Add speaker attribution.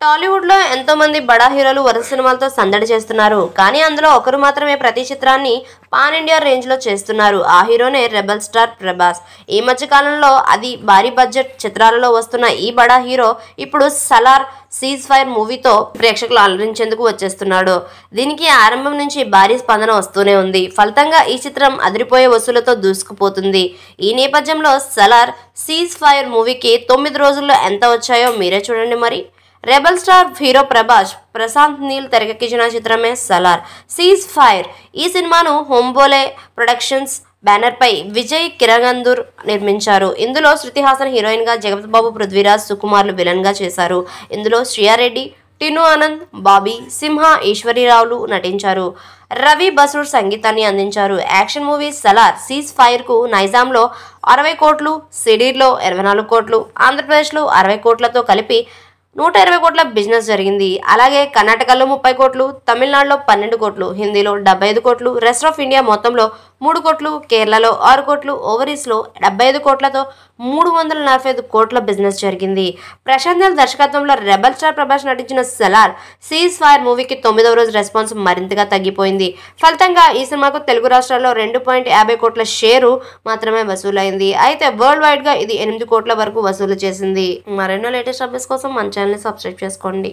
Speaker 1: టాలీవుడ్లో ఎంతో మంది బడా హీరోలు వరుస సినిమాలతో సందడి చేస్తున్నారు. కానీ అందులో ఒకరు మాత్రమే ప్రతి చిత్రాన్ని పాన్ ఇండియా రేంజ్లో చేస్తున్నారు. ఆ హీరోనే రెబల్ స్టార్ ప్రభాస్. ఈ మధ్య కాలంలో అది భారీ బడ్జెట్ చిత్రాలలో వస్తున్న ఈ బడా హీరో ఇప్పుడు సలార్ సీజ్ ఫైర్ మూవీతో ప్రేక్షకులు అలరించేందుకు వచ్చేస్తున్నాడు. దీనికి ఆరంభం నుంచి భారీ స్పందన వస్తూనే ఉంది. ఫలితంగా ఈ చిత్రం అదిరిపోయే వసూలతో దూసుకుపోతుంది. ఈ నేపథ్యంలో సలార్ సీజ్ ఫైర్ మూవీకి 9 రోజుల్లో ఎంత వచ్చాయో మీరే చూడండి మరి. Rebel star hero Prabhas Prashanth Neel తెరకెక్కించిన చిత్రమే సలార్ సీజ్ ఫైర్. ఈ సినిమాను హోంబోలే ప్రొడక్షన్స్ బ్యానర్ పై విజయ్ కిరగందూర్ నిర్మించారు. ఇందులో శృతి హాసన్ హీరోయిన్ గా, జగపతి బాబు, పృథ్వీరాజ్, సుకుమార్లు విలన్ గా చేశారు. ఇందులో శ్రియారెడ్డి, టిను ఆనంద్, బాబీ సింహ, ఈశ్వరీరావులు నటించారు. రవి బసూర్ సంగీతాన్ని అందించారు. Action movie Salaar cease fire కు నైజాంలో 60 కోట్లు, సిడీర్లో 24 కోట్లు, ఆంధ్రప్రదేశ్లో 60 కోట్లతో కలిపి 120 కోట్ల బిజినెస్ జరిగింది. అలాగే కర్ణాటకలో 30 కోట్లు, తమిళనాడులో 12 కోట్లు, హిందీలో 75 కోట్లు, రెస్ట్ ఆఫ్ ఇండియా మొత్తంలో 3 కోట్లు, కేరళలో 6 కోట్లు, ఓవరీస్లో 75 కోట్లతో 345 కోట్ల బిజినెస్ జరిగింది. ప్రశాంత్ నీల్ దర్శకత్వంలో రెబల్ స్టార్ ప్రభాస్ నటించిన సలార్ సీజ్ ఫైర్ మూవీకి 9వ రోజు రెస్పాన్స్ మరింతగా తగ్గిపోయింది. ఫలితంగా ఈ సినిమాకు తెలుగు రాష్ట్రాల్లో 2.50 కోట్ల షేరు మాత్రమే వసూలైంది. అయితే వరల్డ్ వైడ్ గా ఇది 8 కోట్ల వరకు వసూలు చేసింది. మరెన్నో లేటెస్ట్ అప్డేట్స్ కోసం మన ఛానల్ ని సబ్స్క్రైబ్ చేసుకోండి.